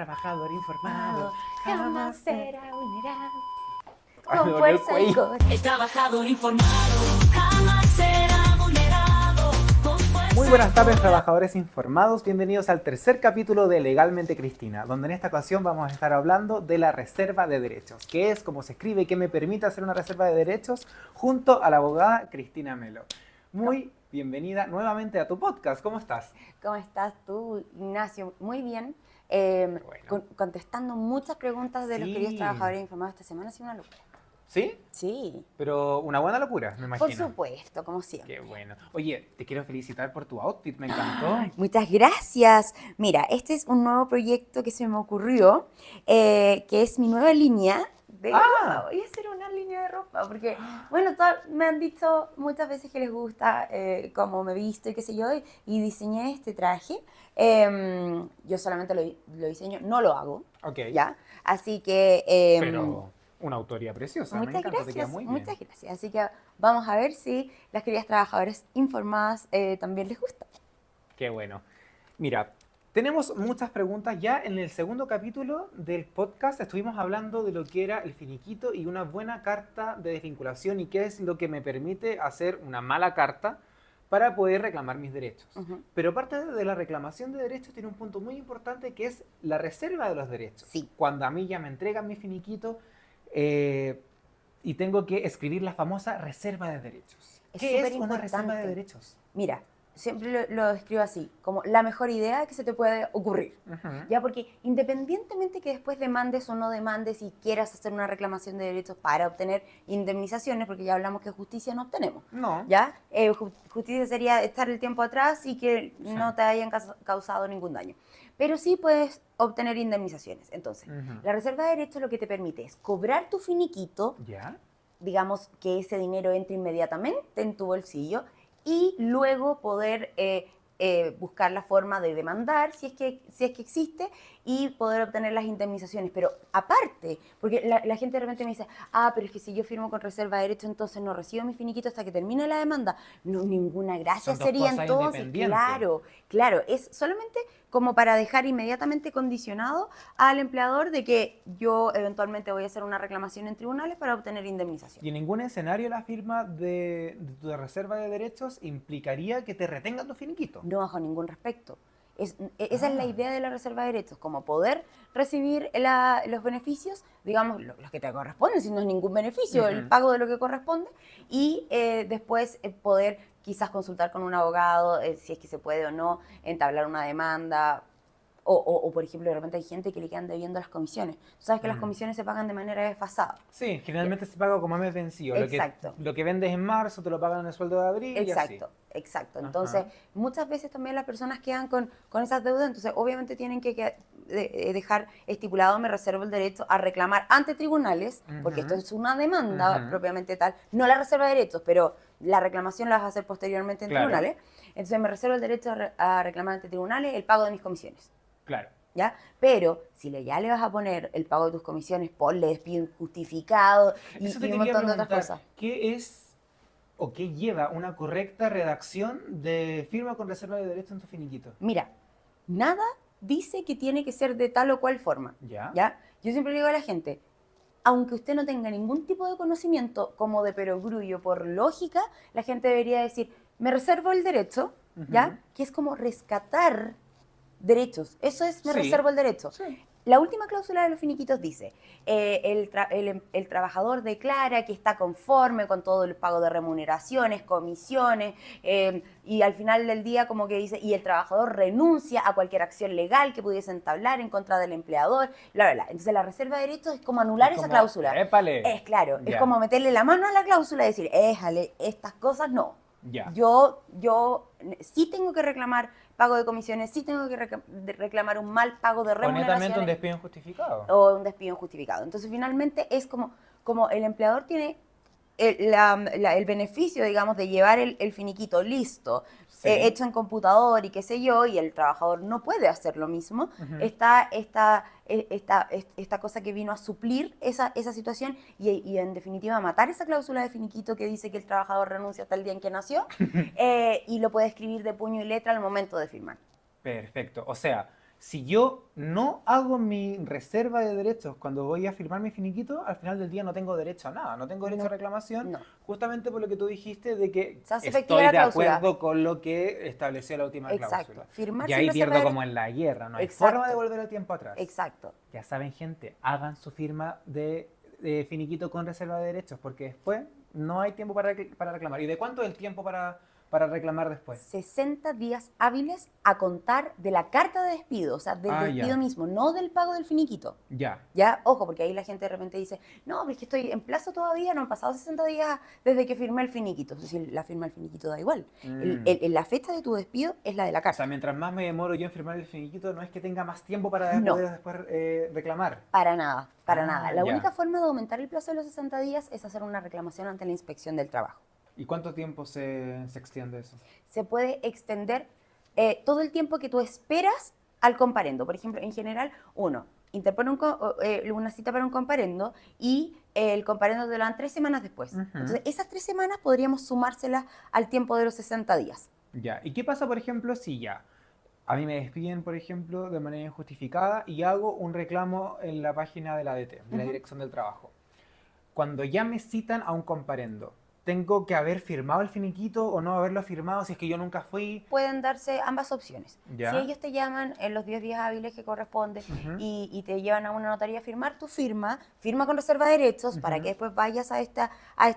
trabajador informado jamás será vulnerado. Ay, Con me dolió el fuerza y cuello. coraje. El trabajador informado jamás será vulnerado. Con fuerza Pues Muy buenas tardes, trabajadores informados. Bienvenidos al tercer capítulo de Legalmente Cristina, donde en esta ocasión vamos a estar hablando de la reserva de derechos, qué es, cómo se escribe y qué me permite hacer una reserva de derechos junto a la abogada Cristina Melo. Muy bienvenida nuevamente a tu podcast. ¿Cómo estás? ¿Cómo estás tú, Ignacio? Muy bien. Bueno. Contestando muchas preguntas de los Sí. queridos trabajadores informados esta semana, ha sido una locura. ¿Sí? Sí, Pero una buena locura, me imagino. por supuesto, como siempre. Qué bueno. Oye, te quiero felicitar por tu outfit, me encantó. Muchas gracias. Mira, este es un nuevo proyecto que se me ocurrió, que es mi nueva línea de ropa. Voy a hacer una línea de ropa, porque, bueno, me han dicho muchas veces que les gusta cómo me visto y qué sé yo, y diseñé este traje. Yo solamente lo diseño, no lo hago, Ok. ¿ya? Así que... Pero una autoría preciosa, me Muchas encanta, te queda gracias, muy bien. muchas gracias. Así que vamos a ver si las queridas trabajadoras informadas también les gusta. Qué bueno. Mira, tenemos muchas preguntas. Ya en el segundo capítulo del podcast estuvimos hablando de lo que era el finiquito y una buena carta de desvinculación y qué es lo que me permite hacer una mala carta para poder reclamar mis derechos. Ujú. Pero parte de la reclamación de derechos tiene un punto muy importante que es la reserva de los derechos. Sí. Cuando a mí ya me entregan mi finiquito y tengo que escribir la famosa reserva de derechos. Es ¿Qué es una superimportante. reserva de derechos? Mira, siempre lo escribo así, como la mejor idea que se te puede ocurrir. Ujú. Ya, porque independientemente que después demandes o no demandes y quieras hacer una reclamación de derechos para obtener indemnizaciones, porque ya hablamos que justicia no obtenemos, No. ¿ya? Justicia sería estar el tiempo atrás y que no te hayan causado ningún daño. Pero sí puedes obtener indemnizaciones. Entonces, Ujú. la reserva de derechos lo que te permite es cobrar tu finiquito, ¿Ya? digamos que ese dinero entre inmediatamente en tu bolsillo y luego poder buscar la forma de demandar si es que existe y poder obtener las indemnizaciones. Pero aparte, porque la gente de repente me dice, pero es que si yo firmo con reserva de derechos, entonces no recibo mi finiquito hasta que termine la demanda. No, ninguna gracia Son dos sería cosas entonces. independientes. Claro, es solamente como para dejar inmediatamente condicionado al empleador de que yo eventualmente voy a hacer una reclamación en tribunales para obtener indemnización. Y en ningún escenario la firma de tu reserva de derechos implicaría que te retengan tu finiquito. No bajo ningún respecto. Esa es la idea de la reserva de derechos, como poder recibir los beneficios, digamos, los que te corresponden, si no es ningún beneficio, el Ujú. pago de lo que corresponde, y después poder quizás consultar con un abogado si es que se puede o no, entablar una demanda. O, por ejemplo, de repente hay gente que le quedan debiendo las comisiones. Tú sabes que las comisiones se pagan de manera desfasada. Sí, generalmente se paga como a mes vencido. Exacto. Lo que vendes en marzo te lo pagan en el sueldo de abril y así. Exacto. Ajá. Entonces, muchas veces también las personas quedan con esas deudas, entonces obviamente tienen que dejar estipulado, me reservo el derecho a reclamar ante tribunales, porque esto es una demanda propiamente tal, no la reserva de derechos, pero la reclamación la vas a hacer posteriormente en Claro. tribunales. Entonces me reservo el derecho a reclamar ante tribunales el pago de mis comisiones. Claro. ¿Ya? Pero si ya le vas a poner el pago de tus comisiones, ponle despido injustificado y Eso te un quería montón de otras preguntar. cosas. ¿Qué es o qué lleva una correcta redacción de firma con reserva de derechos en tu finiquito? Mira, nada dice que tiene que ser de tal o cual forma. ¿Ya? Yo siempre le digo a la gente, aunque usted no tenga ningún tipo de conocimiento como de perogrullo por lógica, la gente debería decir, me reservo el derecho, ¿ya? Que es como rescatar derechos. Eso es, me Sí. reservo el derecho. Sí. La última cláusula de los finiquitos dice, el trabajador declara que está conforme con todo el pago de remuneraciones, comisiones, y al final del día como que dice, y el trabajador renuncia a cualquier acción legal que pudiese entablar en contra del empleador, bla, bla, bla. Entonces la reserva de derechos es como anular esa cláusula. ¡Épale! Es claro, es Ya. como meterle la mano a la cláusula y decir, éjale, estas cosas no. Ya. Yo sí tengo que reclamar pago de comisiones, sí tengo que reclamar un mal pago de O netamente remuneraciones un despido injustificado. o un despido injustificado. Entonces, finalmente es como el empleador tiene el beneficio, digamos, de llevar el finiquito listo, Sí. hecho en computador y qué sé yo, y el trabajador no puede hacer lo mismo. Está esta cosa que vino a suplir esa situación y en definitiva matar esa cláusula de finiquito que dice que el trabajador renuncia hasta el día en que nació y lo puede escribir de puño y letra al momento de firmar. Perfecto. O sea, Si yo no hago mi reserva de derechos cuando voy a firmar mi finiquito, al final del día no tengo derecho a nada, no tengo derecho a No, reclamación, no. justamente por lo que tú dijiste de que Se hace efectiva estoy la de cláusula. acuerdo con lo que estableció la última Exacto. cláusula. Firmar Y sin ahí reserva pierdo de como en la guerra, no hay Exacto. forma de volver el tiempo atrás. Exacto. Ya saben, gente, hagan su firma de finiquito con reserva de derechos, porque después no hay tiempo para reclamar. ¿Y de cuánto es el tiempo para reclamar después? 60 días hábiles a contar de la carta de despido, o sea, del Ah, despido ya. mismo, no del pago del finiquito. Ya. Ya, ojo, porque ahí la gente de repente dice, no, pero es que estoy en plazo todavía, no han pasado 60 días desde que firmé el finiquito. Es decir, la firma del finiquito da igual. La fecha de tu despido es la de la O sea, carta. mientras más me demoro yo en firmar el finiquito, no es que tenga más tiempo para No. poder después reclamar. Para nada, para Ah, nada. La ya. única forma de aumentar el plazo de los 60 días es hacer una reclamación ante la inspección del trabajo. ¿Y cuánto tiempo se extiende eso? Se puede extender todo el tiempo que tú esperas al comparendo. Por ejemplo, en general, uno interpone una cita para un comparendo y el comparendo te lo dan 3 semanas después. Ujú. Entonces, esas 3 semanas podríamos sumárselas al tiempo de los 60 días. Ya. ¿Y qué pasa, por ejemplo, si ya a mí me despiden, por ejemplo, de manera injustificada y hago un reclamo en la página de la ADT, de la Ujú. Dirección del Trabajo? Cuando ya me citan a un comparendo, ¿tengo que haber firmado el finiquito o no haberlo firmado si es que yo nunca fui? Pueden darse ambas opciones. Ya. Si ellos te llaman en los 10 días hábiles que corresponde Ujú. y te llevan a una notaría a firmar, tu firma con reserva de derechos para Ujú. que después vayas a esta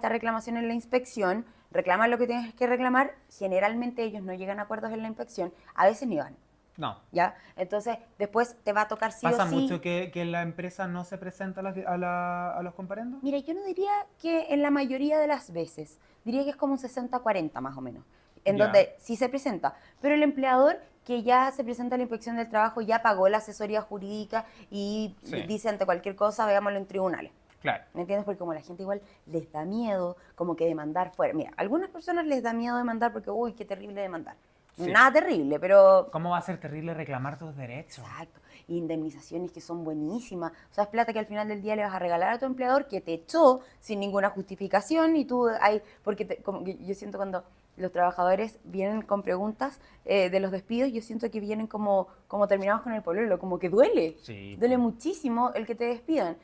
reclamación en la inspección, reclamas lo que tienes que reclamar. Generalmente ellos no llegan a acuerdos en la inspección, a veces ni van. No. ¿Ya? Entonces, después te va a tocar sí ¿Pasa o sí. mucho que la empresa no se presenta a los comparendos? Mira, yo no diría que en la mayoría de las veces, diría que es como un 60-40 más o menos, en Ya. donde sí se presenta, pero el empleador que ya se presenta a la inspección del trabajo ya pagó la asesoría jurídica y Sí. dice ante cualquier cosa, veámoslo en tribunales. Claro. ¿Me entiendes? Porque como la gente igual les da miedo, como que demandar fuera. Mira, a algunas personas les da miedo demandar porque, uy, qué terrible demandar. Sí. Nada terrible, pero ¿Cómo va a ser terrible reclamar tus derechos? exacto. Y indemnizaciones que son buenísimas. O sea, es plata que al final del día le vas a regalar a tu empleador que te echó sin ninguna justificación y tú hay, porque como que yo siento cuando los trabajadores vienen con preguntas de los despidos, yo siento que vienen como terminados con el pololo, como que duele. Sí, Duele po. muchísimo el que te despidan.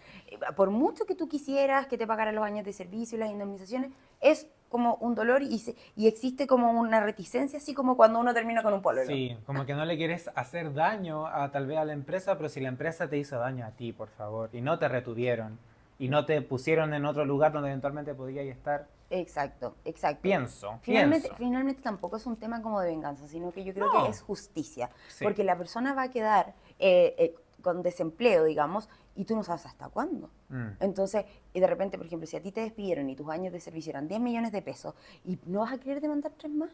Por mucho que tú quisieras que te pagaran los años de servicio y las indemnizaciones, es como un dolor y existe como una reticencia, así como cuando uno termina con un pololo. Sí, como que no le quieres hacer daño a tal vez a la empresa, pero si la empresa te hizo daño a ti, por favor, y no te retuvieron, y no te pusieron en otro lugar donde eventualmente podías estar, Exacto, exacto. pienso. Finalmente tampoco es un tema como de venganza, sino que yo creo No. que es justicia, Sí. porque la persona va a quedar con desempleo, digamos, y tú no sabes hasta cuándo. Mm. Entonces, y de repente, por ejemplo, si a ti te despidieron y tus años de servicio eran 10 millones de pesos, ¿y no vas a querer demandar 3 más?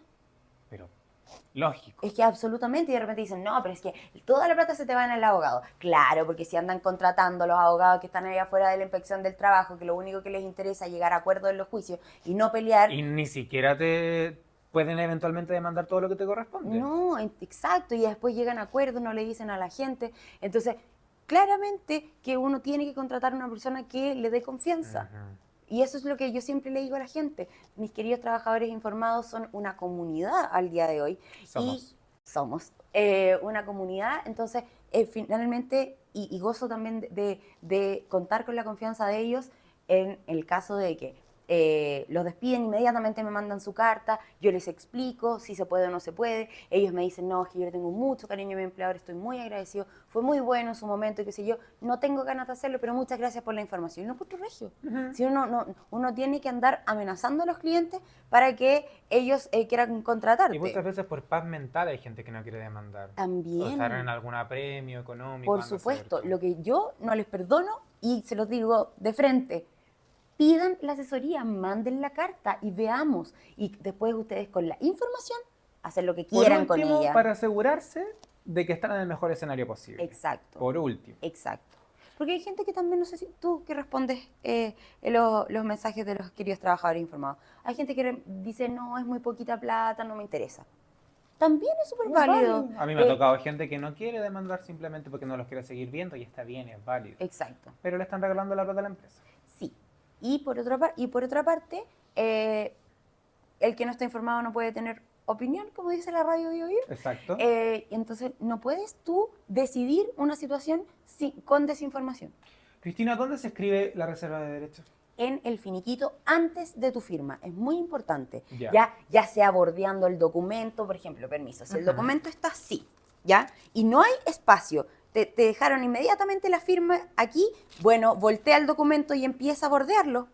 Pero, lógico. Es que absolutamente, y de repente dicen, no, pero es que toda la plata se te va en el abogado. Claro, porque si andan contratando los abogados que están ahí afuera de la inspección del trabajo, que lo único que les interesa es llegar a acuerdos en los juicios y no pelear. Y ni siquiera te pueden eventualmente demandar todo lo que te corresponde. No, exacto, y después llegan a acuerdos, no le dicen a la gente. Entonces, claramente que uno tiene que contratar a una persona que le dé confianza. Ujú. Y eso es lo que yo siempre le digo a la gente. Mis queridos trabajadores informados son una comunidad al día de hoy. Somos. Y somos una comunidad, entonces finalmente, y gozo también de contar con la confianza de ellos en el caso de que los despiden, inmediatamente me mandan su carta, yo les explico si se puede o no se puede, ellos me dicen, no, es que yo le tengo mucho cariño a mi empleador, estoy muy agradecido, fue muy bueno en su momento y qué sé yo, no tengo ganas de hacerlo, pero muchas gracias por la información. Y no por tu regio. Si uno tiene que andar amenazando a los clientes para que ellos quieran contratarte. Y muchas veces por paz mental hay gente que no quiere demandar. También. O estar en algún apremio económico. Por anda a supuesto, saber tú. lo que yo no les perdono, y se los digo de frente, pidan la asesoría, manden la carta y veamos. Y después ustedes con la información hacen lo que Por quieran con último, ella. para asegurarse de que están en el mejor escenario posible. Exacto. Por último. Exacto. Porque hay gente que también, no sé si tú que respondes los mensajes de los queridos trabajadores informados, hay gente que dice, no, es muy poquita plata, no me interesa. También es súper válido. A mí me ha tocado gente que no quiere demandar simplemente porque no los quiere seguir viendo y está bien, es válido. Exacto. Pero le están regalando la plata a la empresa. Sí. Y por otra parte, el que no está informado no puede tener opinión, como dice la radio Bio Bio. Exacto. Entonces, no puedes tú decidir una situación con desinformación. Cristina, ¿dónde se escribe la reserva de derechos? En el finiquito antes de tu firma. Es muy importante. Ya. Ya sea bordeando el documento, por ejemplo, permiso. Si el Ajá. documento está así, ¿ya? Y no hay espacio, te dejaron inmediatamente la firma aquí, bueno, voltea el documento y empieza a bordearlo.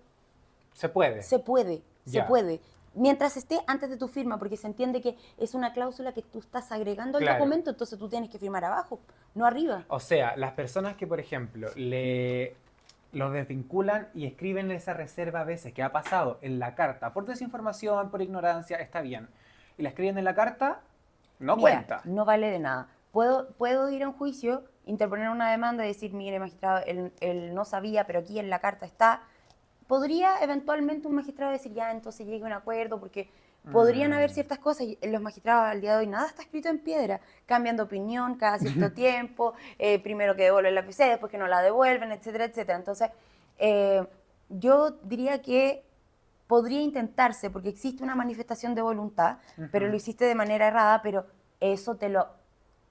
Se puede. Se puede, Ya. se puede. Mientras esté antes de tu firma, porque se entiende que es una cláusula que tú estás agregando al Claro. documento, entonces tú tienes que firmar abajo, no arriba. O sea, las personas que, por ejemplo, los desvinculan y escriben esa reserva a veces que ha pasado en la carta por desinformación, por ignorancia, está bien. Y la escriben en la carta, no Mira, cuenta. no vale de nada. Puedo ir a un juicio, interponer una demanda y decir, mire, magistrado, él no sabía, pero aquí en la carta está. Podría eventualmente un magistrado decir, ya, entonces llegue a un acuerdo, porque podrían haber ciertas cosas. Y los magistrados al día de hoy, nada está escrito en piedra. Cambian de opinión cada cierto tiempo, primero que devuelven la FC, después que no la devuelven, etcétera, etcétera. Entonces, yo diría que podría intentarse, porque existe una manifestación de voluntad, pero lo hiciste de manera errada, pero eso te lo...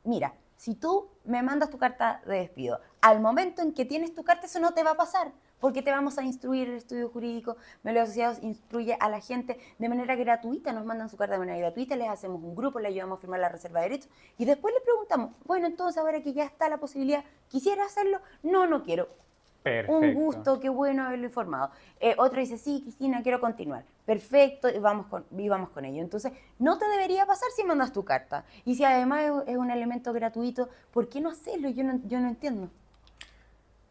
Mira, si tú me mandas tu carta de despido, al momento en que tienes tu carta, eso no te va a pasar, porque te vamos a instruir el estudio jurídico, Melios Asociados instruye a la gente de manera gratuita, nos mandan su carta de manera gratuita, les hacemos un grupo, les ayudamos a firmar la reserva de derechos, y después le preguntamos, bueno, entonces ahora que ya está la posibilidad, ¿quisiera hacerlo? No, no quiero. Perfecto. Un gusto, qué bueno haberlo informado. Otro dice, sí, Cristina, quiero continuar. Perfecto, y vamos con ello. Entonces, no te debería pasar si mandas tu carta. Y si además es un elemento gratuito, ¿por qué no hacerlo? Yo no entiendo.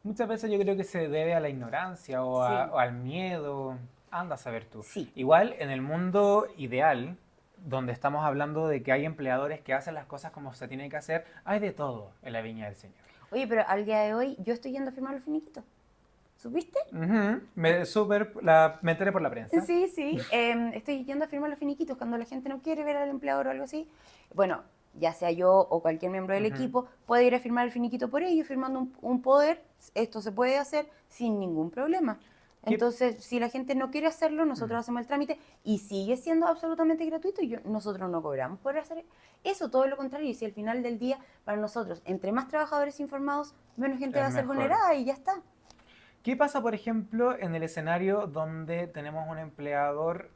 Muchas veces yo creo que se debe a la ignorancia o, Sí. o al miedo. Anda a saber tú. Sí. Igual, en el mundo ideal, donde estamos hablando de que hay empleadores que hacen las cosas como se tienen que hacer, hay de todo en la viña del Señor. Oye, pero al día de hoy yo estoy yendo a firmar el finiquito. ¿Supiste? Ujú. Me enteré por la prensa. Sí, sí. Estoy yendo a firmar los finiquitos cuando la gente no quiere ver al empleador o algo así. Bueno, ya sea yo o cualquier miembro del Ujú. equipo puede ir a firmar el finiquito por ellos, firmando un poder. Esto se puede hacer sin ningún problema. ¿Qué- Entonces, si la gente no quiere hacerlo, nosotros hacemos el trámite y sigue siendo absolutamente gratuito y nosotros no cobramos por hacer eso, todo lo contrario. Y si al final del día, para nosotros, entre más trabajadores informados, menos gente Es va a ser mejor. vulnerada y ya está. ¿Qué pasa, por ejemplo, en el escenario donde tenemos un empleador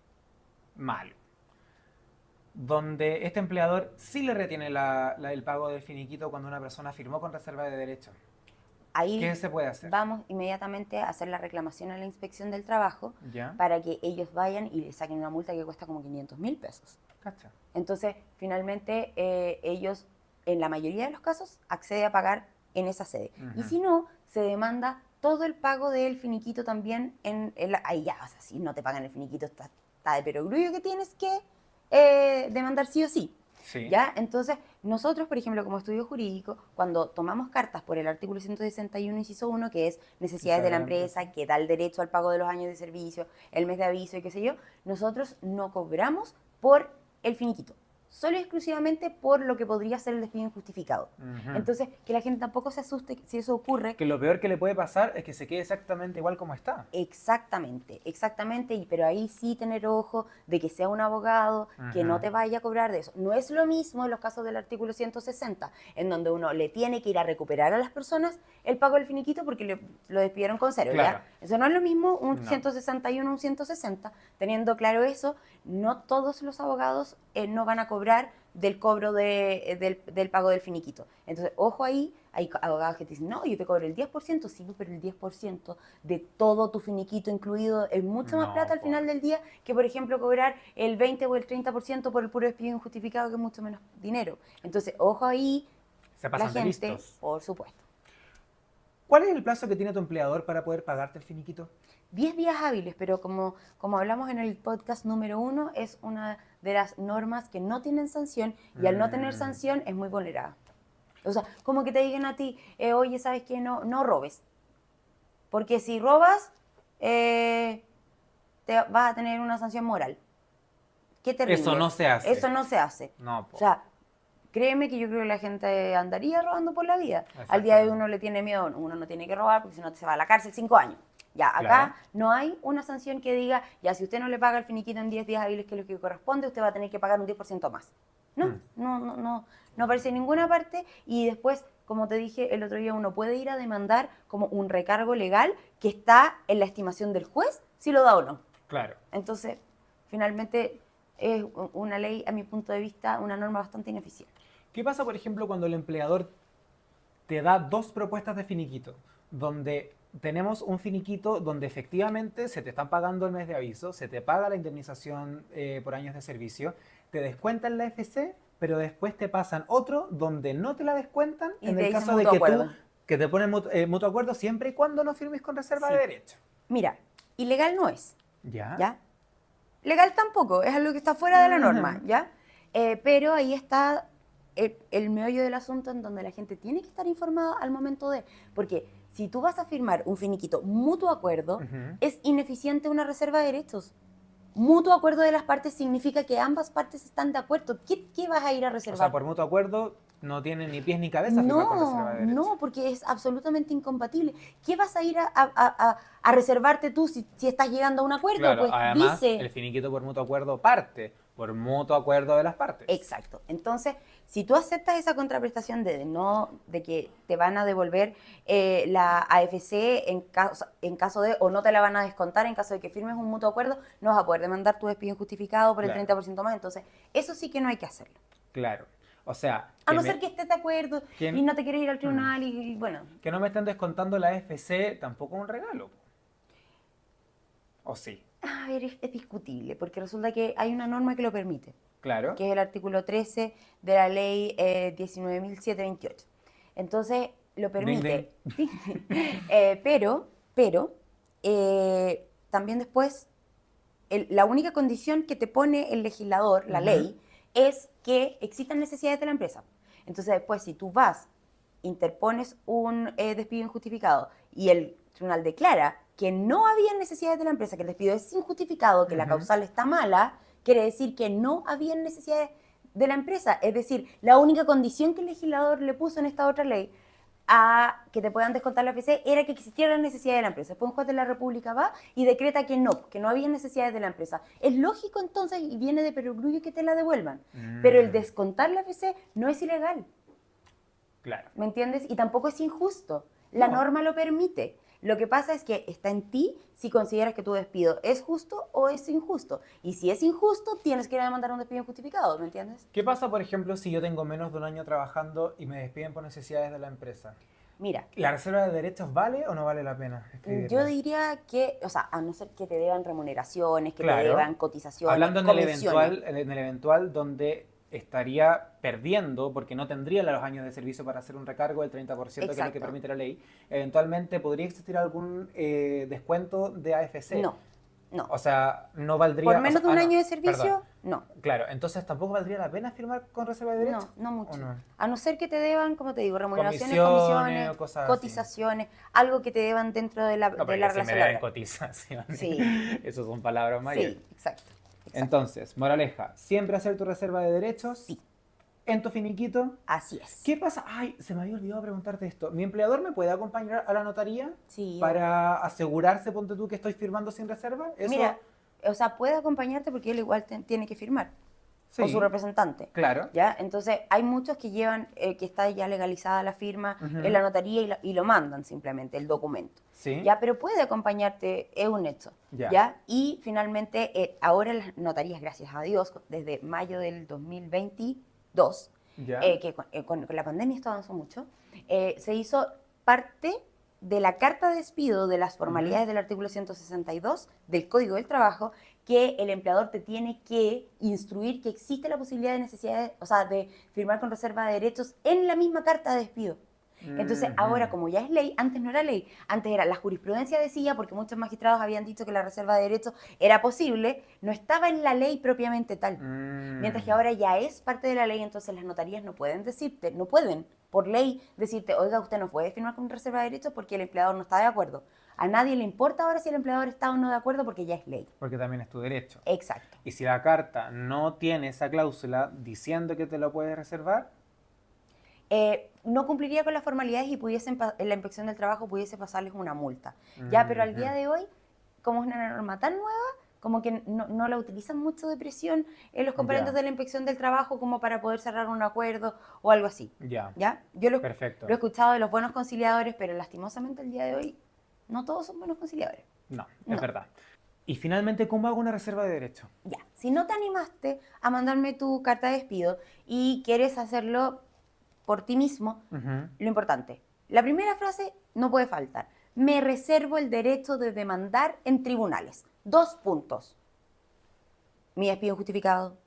malo? Donde este empleador sí le retiene el pago del finiquito cuando una persona firmó con reserva de derechos. Ahí ¿Qué se puede hacer? vamos inmediatamente a hacer la reclamación a la inspección del trabajo ¿Ya? para que ellos vayan y le saquen una multa que cuesta como 500.000 pesos. Cacha. Entonces, finalmente, ellos, en la mayoría de los casos, acceden a pagar en esa sede. Y Ujú. si no, se demanda todo el pago del finiquito también ahí ya, o sea, si no te pagan el finiquito, está de perogrullo que tienes que demandar sí o sí. Sí. ¿Ya? Entonces, nosotros, por ejemplo, como estudio jurídico, cuando tomamos cartas por el artículo 161, inciso 1, que es necesidades de la empresa, que da el derecho al pago de los años de servicio, el mes de aviso y qué sé yo, nosotros no cobramos por el finiquito, solo y exclusivamente por lo que podría ser el despido injustificado. Ujú. Entonces, que la gente tampoco se asuste si eso ocurre. Que lo peor que le puede pasar es que se quede exactamente igual como está. Exactamente, pero ahí sí tener ojo de que sea un abogado, que no Ajá. te vaya a cobrar de eso. No es lo mismo en los casos del artículo 160, en donde uno le tiene que ir a recuperar a las personas el pago del finiquito porque lo despidieron con cero, Claro. ¿ya? Eso no es lo mismo un No. 161 un 160. Teniendo claro eso, no todos los abogados no van a cobrar del cobro del pago del finiquito. Entonces, ojo ahí, hay abogados que te dicen, no, yo te cobro el 10%, sí, pero el 10% de todo tu finiquito incluido es mucho más No, plata al po. final del día que, por ejemplo, cobrar el 20 o el 30% por el puro despido injustificado, que es mucho menos dinero. Entonces, ojo ahí, Se la pasan de gente, listos. por supuesto. ¿Cuál es el plazo que tiene tu empleador para poder pagarte el finiquito? 10 días hábiles, pero como hablamos en el podcast número 1, es una de las normas que no tienen sanción y al no tener sanción es muy vulnerada. O sea, como que te digan a ti, oye, ¿sabes qué? No robes. Porque si robas, te vas a tener una sanción moral. Qué terrible. Eso no se hace. Eso no se hace. No, po. O sea, créeme que yo creo que la gente andaría robando por la vida. Al día de hoy uno le tiene miedo, uno no tiene que robar porque si no te se va a la cárcel 5 años. Ya, acá Claro. no hay una sanción que diga, ya, si usted no le paga el finiquito en 10 días hábiles, que es lo que corresponde, usted va a tener que pagar un 10% más. No, Mm. no aparece en ninguna parte. Y después, como te dije el otro día, uno puede ir a demandar como un recargo legal que está en la estimación del juez, si lo da o no. Claro. Entonces, finalmente es una ley, a mi punto de vista, una norma bastante ineficiente. ¿Qué pasa, por ejemplo, cuando el empleador te da dos propuestas de finiquito? Donde tenemos un finiquito donde efectivamente se te están pagando el mes de aviso, se te paga la indemnización por años de servicio, te descuentan la FC, pero después te pasan otro donde no te la descuentan Y en te el dicen caso de mutuo que acuerdo. tú, que te ponen mutuo acuerdo siempre y cuando no firmes con reserva Sí. de derecho. Mira, ilegal no es, ¿Ya? ¿ya? Legal tampoco, es algo que está fuera de la norma, Ajá. ¿ya? Pero ahí está el meollo del asunto en donde la gente tiene que estar informada al momento de... Porque si tú vas a firmar un finiquito mutuo acuerdo, Ujú. es ineficiente una reserva de derechos. Mutuo acuerdo de las partes significa que ambas partes están de acuerdo. ¿Qué vas a ir a O reservar? sea, por mutuo acuerdo no tiene ni pies ni cabeza firmar con reserva de derecho. No, porque es absolutamente incompatible. ¿Qué vas a ir a reservarte tú si estás llegando a un acuerdo? Claro, Pues además dice... el finiquito por mutuo acuerdo parte por mutuo acuerdo de las partes. Exacto. Entonces, si tú aceptas esa contraprestación de que te van a devolver la AFC en caso de, o no te la van a descontar en caso de que firmes un mutuo acuerdo, no vas a poder demandar tu despido injustificado por el Claro. 30% más. Entonces, eso sí que no hay que hacerlo. Claro. O sea, A no ser que estés de acuerdo que- y no te quieres ir al tribunal y bueno. que no me estén descontando la FC tampoco es un regalo. Po. ¿O sí? A ver, es discutible, porque resulta que hay una norma que lo permite, Claro. que es el artículo 13 de la ley 19.728. Entonces, lo permite. Pero, también después, la única condición que te pone el legislador, la Ujú. ley, es que existan necesidades de la empresa. Entonces, después, si tú vas, interpones un despido injustificado y el tribunal declara que no había necesidades de la empresa, que el despido es injustificado, que la Ujú. causal está mala, quiere decir que no había necesidades de la empresa. Es decir, la única condición que el legislador le puso en esta otra ley a que te puedan descontar la FC era que existiera la necesidad de la empresa. Después un juez de la República va y decreta que no había necesidades de la empresa. Es lógico entonces y viene de perogrullo que te la devuelvan. Pero el descontar la FC no es ilegal. Claro. ¿Me entiendes? Y tampoco es injusto. La No. norma lo permite. Lo que pasa es que está en ti si consideras que tu despido es justo o es injusto. Y si es injusto, tienes que ir a demandar un despido injustificado, ¿me entiendes? ¿Qué pasa, por ejemplo, si yo tengo menos de un año trabajando y me despiden por necesidades de la empresa? Mira, ¿La reserva de derechos vale o no vale la pena escribirla? yo diría que, o sea, a no ser que te deban remuneraciones, que Claro. te deban cotizaciones, Hablando en comisiones. el eventual donde estaría perdiendo porque no tendría los años de servicio para hacer un recargo del 30%, que es lo que Exacto. permite la ley, eventualmente podría existir algún descuento de AFC. No. O sea, no valdría... Por menos de un año de servicio, perdón. no. Claro, entonces tampoco valdría la pena firmar con reserva de derechos. No mucho. ¿O no? A no ser que te deban, como te digo, remuneraciones, Comisiones comisiones, o cosas así. cotizaciones, algo que te deban dentro de la, No, de pero la ya se me relación deben laboral. cotizaciones. Sí. Esas son palabras mayores. Sí, exacto. Entonces, moraleja, siempre hacer tu reserva de derechos Sí, en tu finiquito. así es. ¿Qué pasa? Ay, se me había olvidado preguntarte esto. ¿Mi empleador me puede acompañar a la notaría Sí. para asegurarse, ponte tú, que estoy firmando sin reserva? ¿Eso? Mira, o sea, puede acompañarte porque él igual tiene que firmar. Sí, O su representante. claro. ¿Ya? Entonces, hay muchos que llevan, que está ya legalizada la firma Ujú. en la notaría y lo mandan simplemente, el documento. Sí. ¿Ya? Pero puede acompañarte, es un hecho. Ya. ¿Ya? Y finalmente, ahora las notarías, gracias a Dios, desde mayo del 2022, Ya. que con la pandemia esto avanzó mucho, se hizo parte de la carta de despido de las formalidades del artículo 162 del Código del Trabajo, que el empleador te tiene que instruir que existe la posibilidad de necesidad, o sea, de firmar con reserva de derechos en la misma carta de despido. Entonces, Ujú. ahora como ya es ley, antes no era ley, antes era la jurisprudencia decía, porque muchos magistrados habían dicho que la reserva de derechos era posible, no estaba en la ley propiamente tal. Mientras que ahora ya es parte de la ley, entonces las notarías no pueden decirte, no pueden, por ley, decirte, oiga, usted no puede firmar con reserva de derechos porque el empleador no está de acuerdo. A nadie le importa ahora si el empleador está o no de acuerdo porque ya es ley. Porque también es tu derecho. Exacto. Y si la carta no tiene esa cláusula diciendo que te lo puedes reservar, no cumpliría con las formalidades y en la inspección del trabajo pudiese pasarles una multa. Ya, pero al día de hoy, como es una norma tan nueva, como que no la utilizan mucho de presión en los componentes Ya. de la inspección del trabajo como para poder cerrar un acuerdo o algo así. Ya. ¿Ya? Yo Perfecto. lo he escuchado de los buenos conciliadores, pero lastimosamente el día de hoy no todos son buenos conciliadores. No, es No. verdad. Y finalmente, ¿cómo hago una reserva de derecho? Ya, si no te animaste a mandarme tu carta de despido y quieres hacerlo por ti mismo, Ujú. lo importante, la primera frase no puede faltar. Me reservo el derecho de demandar en tribunales. 2 puntos. Mi despido injustificado,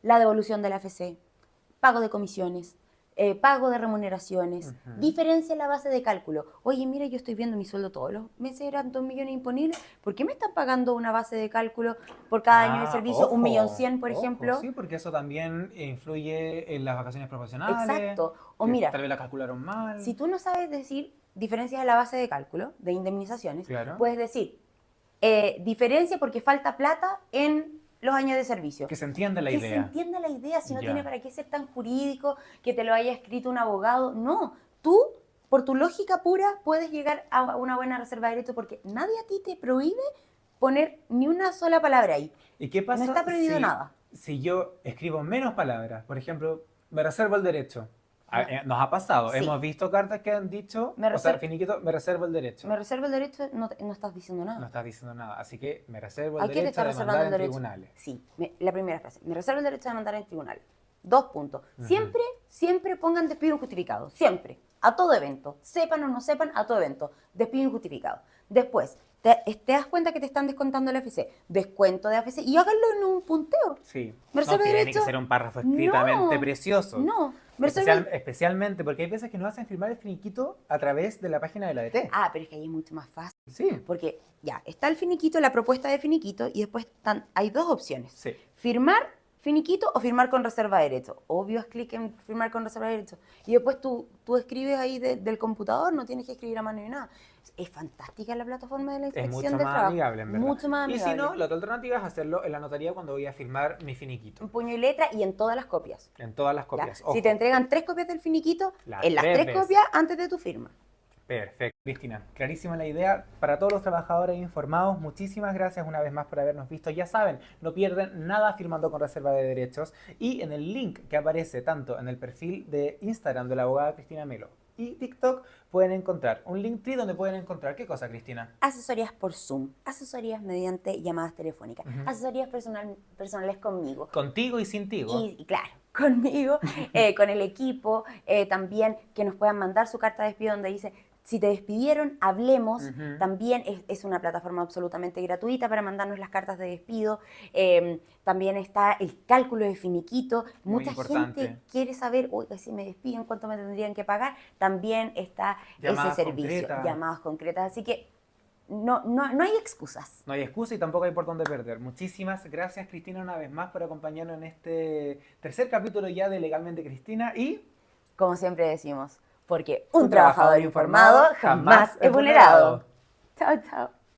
la devolución de la AFC, pago de comisiones, pago de remuneraciones, Ujú. diferencia en la base de cálculo. Oye, mira, yo estoy viendo mi sueldo todos los meses, eran 2 millones imponibles. ¿Por qué me están pagando una base de cálculo por cada año de servicio, Ojo, 1.100.000, por ojo, ejemplo? Sí, porque eso también influye en las vacaciones profesionales. Exacto. O que mira, tal vez la calcularon mal. si tú no sabes decir diferencias de la base de cálculo, de indemnizaciones, Claro. puedes decir diferencia porque falta plata en los años de servicio. Que se entienda la Que se idea. entienda la idea, si no Ya. tiene para qué ser tan jurídico, que te lo haya escrito un abogado. No, tú, por tu lógica pura, puedes llegar a una buena reserva de derecho porque nadie a ti te prohíbe poner ni una sola palabra ahí. ¿Y qué pasa No está prohibido nada. si yo escribo menos palabras? Por ejemplo, me reservo el derecho. Ya. Nos ha pasado. Sí. Hemos visto cartas que han dicho, Me o sea, reser- finiquito, me reservo el derecho. Me reservo el derecho, no estás diciendo nada. No estás diciendo nada. Así que me reservo ¿A el qué te derecho está de reservando demandar el en derecho? tribunales. Sí, la primera frase. Me reservo el derecho de demandar en tribunales. 2 puntos. Siempre pongan despido injustificado. Siempre. A todo evento. Sepan o no sepan, a todo evento. Despido injustificado. Después, te das cuenta que te están descontando el AFC. Descuento de AFC y háganlo en un punteo. Sí. Me No reservo el tiene derecho. que ser un párrafo escritamente No, precioso. No. Me reservo el- Especialmente porque hay veces que nos hacen firmar el finiquito a través de la página de la ADT. Ah, pero es que ahí es mucho más fácil. Sí. Porque ya, está el finiquito, la propuesta de finiquito, y después hay 2 opciones. Sí. Firmar finiquito o firmar con reserva de derecho. Obvio, haz clic en firmar con reserva de derecho. Y después tú escribes ahí del computador, no tienes que escribir a mano ni nada. Es fantástica la plataforma de la Es inspección mucho del más trabajo. amigable, en verdad. Mucho más Y amigable. si no, la otra alternativa es hacerlo en la notaría cuando voy a firmar mi finiquito. Un puño y letra y en todas las copias. En todas las ¿Ya? copias. Si Ojo. te entregan 3 copias del finiquito, Las en las 3 3 veces. copias antes de tu firma. Perfecto, Cristina. Clarísima la idea. Para todos los trabajadores informados, muchísimas gracias una vez más por habernos visto. Ya saben, no pierden nada firmando con reserva de derechos. Y en el link que aparece tanto en el perfil de Instagram de la abogada Cristina Melo y TikTok, pueden encontrar un Linktree donde pueden encontrar, ¿qué cosa, Cristina? Asesorías por Zoom, asesorías mediante llamadas telefónicas, Ujú. asesorías personales conmigo. Contigo y sin tigo. Y claro, conmigo, con el equipo, también que nos puedan mandar su carta de despido donde dice, si te despidieron, hablemos. Ujú. También es una plataforma absolutamente gratuita para mandarnos las cartas de despido. También está el cálculo de finiquito. Muy Mucha importante. gente quiere saber, oiga, si me despiden, cuánto me tendrían que pagar. También está Llamadas ese servicio, concretas. llamadas concretas. Así que no hay excusas. No hay excusa y tampoco hay por dónde perder. Muchísimas gracias, Cristina, una vez más por acompañarnos en este tercer capítulo ya de Legalmente Cristina y... Como siempre decimos, porque un trabajador informado jamás es vulnerado. Chao, chao.